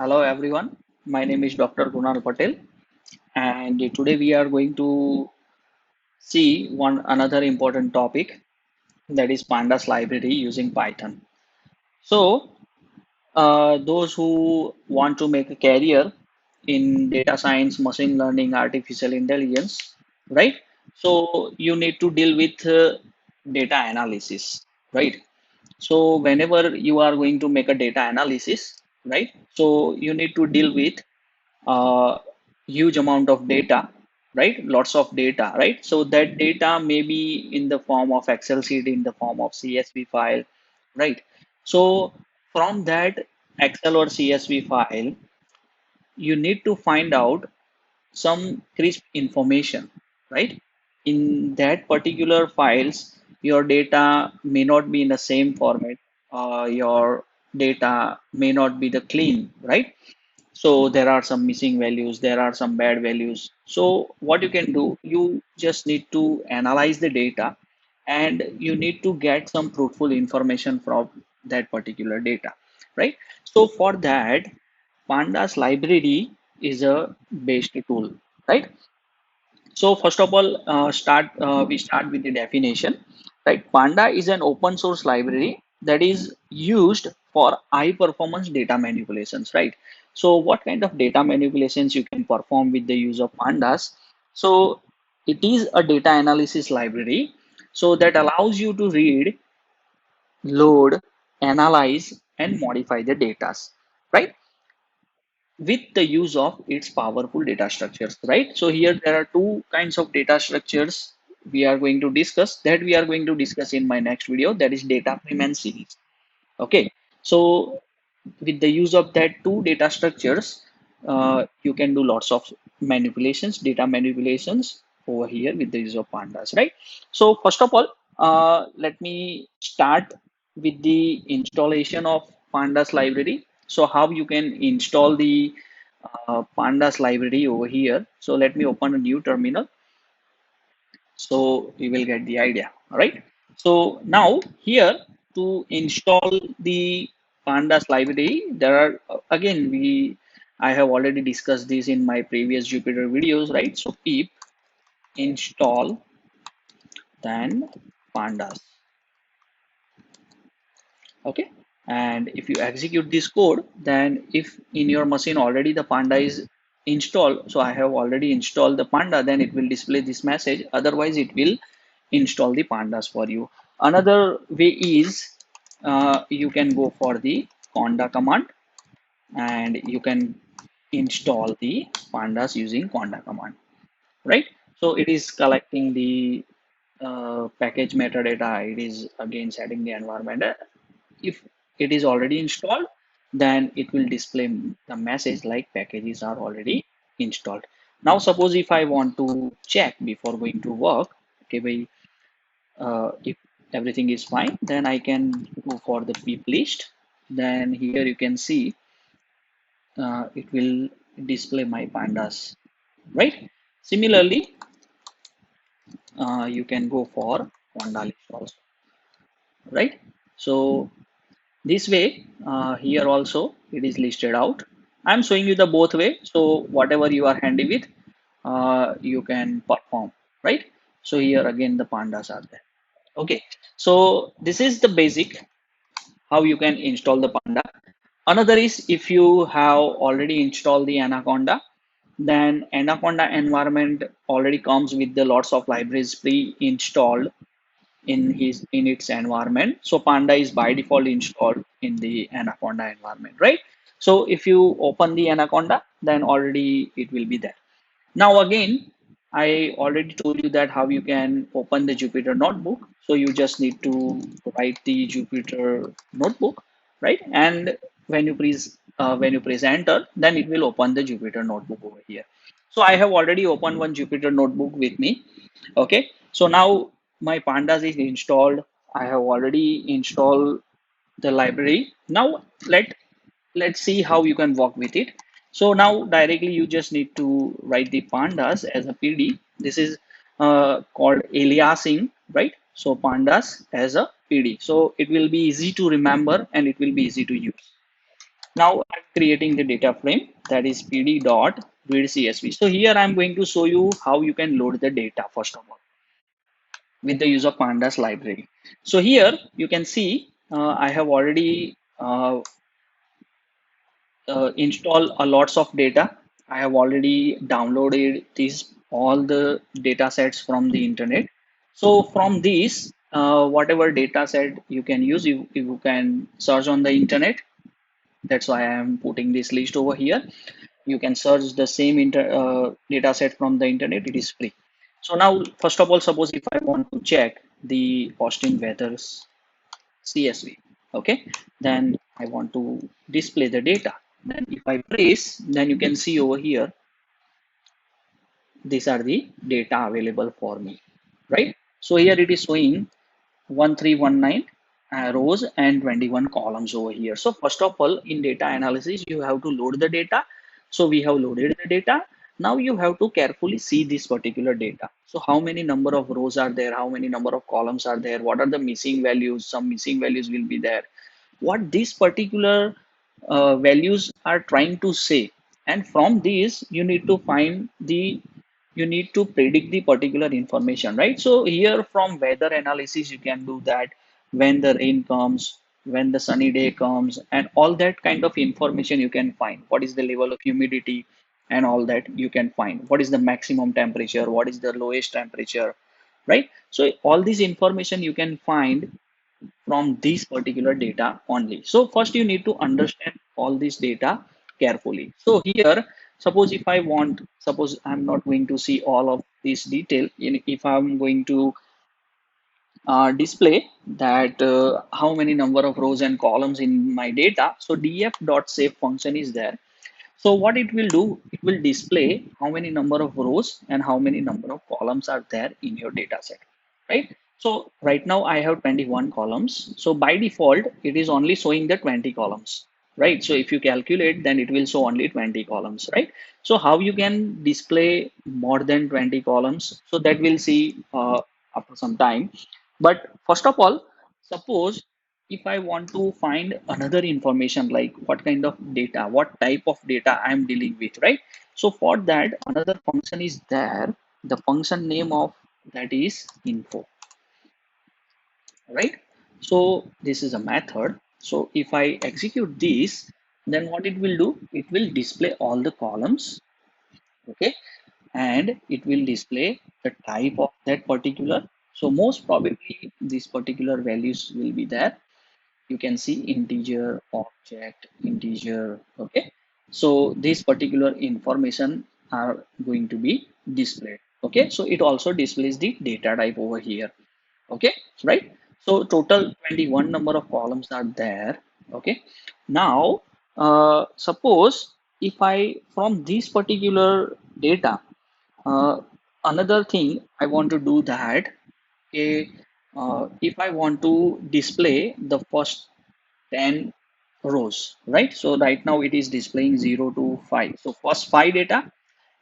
Hello everyone, my name is Dr. Kunal Patel, and today we are going to see one another important topic, that is Pandas library using Python. So, those who want to make a career in data science, machine learning, artificial intelligence, right? So you need to deal with data analysis, right? So whenever you are going to make a data analysis, right? So you need to deal with uh, huge amount of data, right? Lots of data, right? So that data may be in the form of Excel sheet, in the form of CSV file, right? So from that Excel or CSV file, you need to find out some crisp information, right? In that particular files, your data may not be in the same format. Your data may not be the clean, right? So there are some missing values, there are some bad values. So what you can do, you just need to analyze the data and you need to get some fruitful information from that particular data, right? So for that, Pandas library is a best tool, right? So first of all, we start with the definition, right? Panda is an open source library that is used for high performance data manipulations, right? So what kind of data manipulations you can perform with the use of Pandas? So it is a data analysis library, so that allows you to read, load, analyze, and modify the data, right? With the use of its powerful data structures, right? So here there are two kinds of data structures we are going to discuss in my next video, that is data frame and series. Okay, so with the use of that two data structures, you can do lots of manipulations, data manipulations over here with the use of Pandas, right? So first of all, let me start with the installation of Pandas library. So how you can install the Pandas library over here. So let me open a new terminal so you will get the idea. All right. So now here, to install the Pandas library, there are again I have already discussed this in my previous Jupyter videos, right? So pip install then Pandas. Okay. And if you execute this code, then if in your machine already the Panda is installed, so I have already installed the Panda, then it will display this message. Otherwise, it will install the Pandas for you. Another way is you can go for the conda command and you can install the Pandas using conda command, right? So it is collecting the package metadata. It is again setting the environment. If it is already installed, then it will display the message like packages are already installed. Now, suppose if I want to check before going to work, okay, if everything is fine, then I can go for the pip list. Then here you can see it will display my pandas, right? Similarly, you can go for panda list also, right? So this way, here also it is listed out. I'm showing you the both way. So whatever you are handy with, you can perform, right? So here again the pandas are there. Okay. So this is the basic how you can install the Panda. Another is if you have already installed the Anaconda, then Anaconda environment already comes with the lots of libraries pre-installed in its environment. So Panda is by default installed in the Anaconda environment, right? So if you open the Anaconda, then already it will be there. Now again, I already told you that how you can open the Jupyter notebook. So you just need to write the Jupyter notebook, right? And when you press enter, then it will open the Jupyter notebook over here. So I have already opened one Jupyter notebook with me. Okay. So now my pandas is installed. I have already installed the library. Now let's see how you can work with it. So now directly you just need to write the pandas as a PD. This is called aliasing, right? So pandas as a PD. So it will be easy to remember and it will be easy to use. Now I'm creating the data frame, that is pd dot read CSV. So here I'm going to show you how you can load the data first of all with the use of pandas library. So here you can see I have already installed a lots of data. I have already downloaded these all the data sets from the internet. So from these, whatever data set you can use, you can search on the internet. That's why I am putting this list over here. You can search the same data set from the internet. It is free. So now, first of all, suppose if I want to check the Austin weather's CSV, okay, then I want to display the data. Then if I press, then you can see over here, these are the data available for me, right? So here it is showing 1319 rows and 21 columns over here. So first of all, in data analysis, you have to load the data. So we have loaded the data. Now you have to carefully see this particular data. So how many number of rows are there? How many number of columns are there? What are the missing values? Some missing values will be there. What these particular values are trying to say. And from these, you need to find the you need to predict the particular information, right? So here from weather analysis, you can do that when the rain comes, when the sunny day comes, and all that kind of information you can find. What is the level of humidity and all that you can find. What is the maximum temperature? What is the lowest temperature, right? So all this information you can find from this particular data only. So first you need to understand all this data carefully. So here, suppose if I want, suppose I'm not going to see all of this detail. If I'm going to display that how many number of rows and columns in my data. So df.save function is there. So what it will do, it will display how many number of rows and how many number of columns are there in your data set, right? So right now I have 21 columns. So by default, it is only showing the 20 columns, right? So if you calculate, then it will show only 20 columns, right? So how you can display more than 20 columns? So that we'll see after some time. But first of all, suppose if I want to find another information like what kind of data, what type of data I'm dealing with, right? So for that, another function is there. The function name of that is info, right? So this is a method. So if I execute this, then what it will do, it will display all the columns, okay? And it will display the type of that particular. So most probably these particular values will be there. You can see integer, object, integer, okay? So this particular information are going to be displayed, okay? So it also displays the data type over here, okay, right? So total 21 number of columns are there, okay? Now suppose if I from this particular data, uh, another thing I want to do that, okay, if I want to display the first 10 rows, right? So right now it is displaying 0 to 5. So first 5 data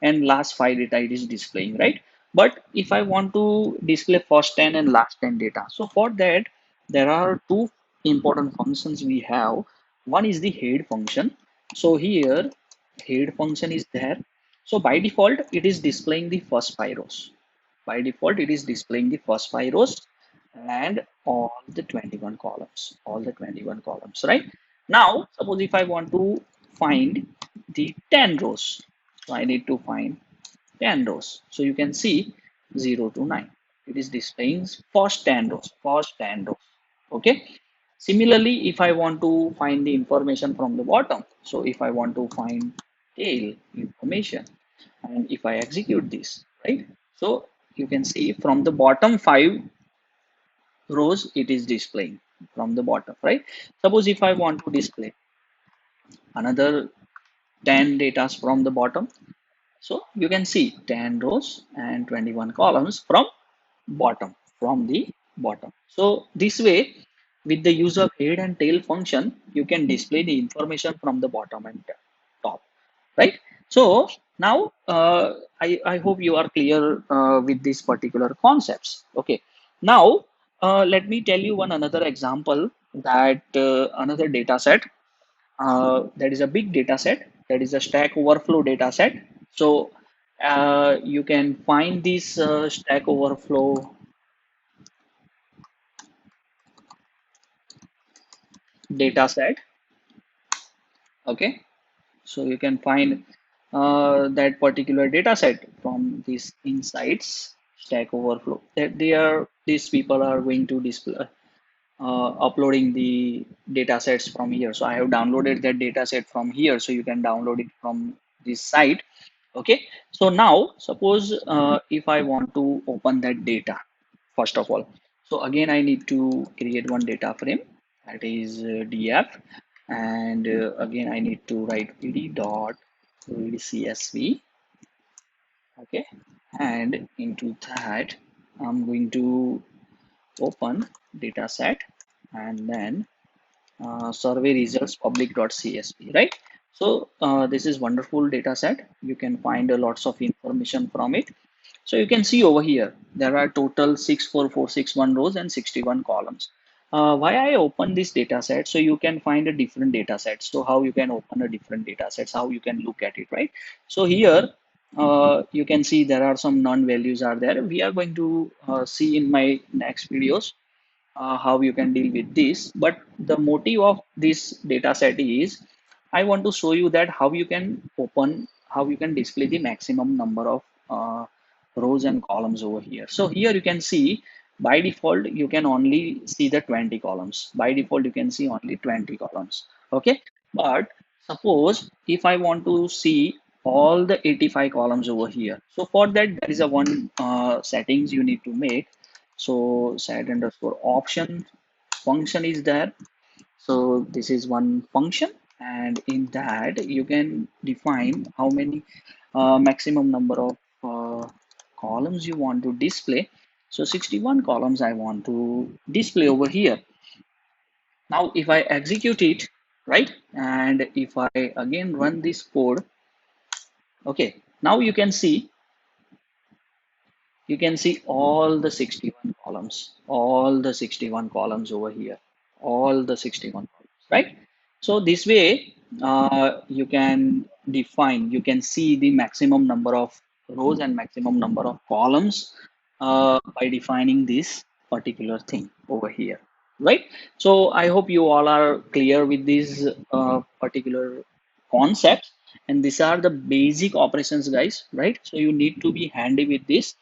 and last 5 data it is displaying, right? But if I want to display first 10 and last 10 data, so for that there are two important functions we have. One is the head function. So here head function is there. So by default it is displaying the first 5 rows. By default it is displaying the first 5 rows and all the 21 columns, all the 21 columns, right? Now suppose if I want to find the 10 rows, so I need to find 10 rows. So you can see 0 to 9. It is displaying first 10 rows, first 10 rows. Okay. Similarly, if I want to find the information from the bottom, so if I want to find tail information, and if I execute this, right? So you can see from the bottom 5 rows, it is displaying from the bottom, right? Suppose if I want to display another 10 data from the bottom, so you can see 10 rows and 21 columns from the bottom. So this way, with the use of head and tail function, you can display the information from the bottom and top, right? So now I hope you are clear with these particular concepts. Okay. Now let me tell you one another example that another data set. that is a big data set. That is a Stack Overflow data set. So you can find this Stack Overflow data set. Okay, so you can find that particular data set from these insights Stack Overflow. That they are these people are going to display uploading the data sets from here. So I have downloaded that data set from here. So you can download it from this site. Okay. So now suppose if I want to open that data, first of all. So again, I need to create one data frame, that is df. And again, I need to write pd dot read csv. Okay. And into that, I'm going to open data set and then survey results public.csv, right? So this is wonderful data set. You can find a lots of information from it. So you can see over here, there are total 64461 rows and 61 columns. Why I open this data set? So you can find a different data set. So how you can open a different data sets, how you can look at it, right? So here you can see there are some non-values are there. We are going to see in my next videos how you can deal with this. But the motive of this data set is I want to show you that how you can open, how you can display the maximum number of rows and columns over here. So here you can see by default you can only see the 20 columns. By default you can see only 20 columns. Okay, but suppose if I want to see all the 85 columns over here. So for that there is a one settings you need to make. So set underscore option function is there. So this is one function, and in that you can define how many maximum number of columns you want to display. So 61 columns I want to display over here. Now if I execute it, right, and if I again run this code, okay, now you can see all the 61 columns, all the 61 columns over here, all the 61 columns, right? So this way you can define, you can see the maximum number of rows and maximum number of columns by defining this particular thing over here, right? So I hope you all are clear with these particular concepts, and these are the basic operations, guys, right? So you need to be handy with this.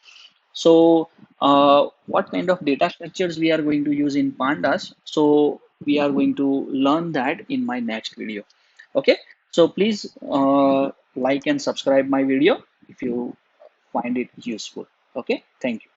So what kind of data structures we are going to use in pandas? So we are going to learn that in my next video. Okay. So please like and subscribe my video if you find it useful. Okay. Thank you.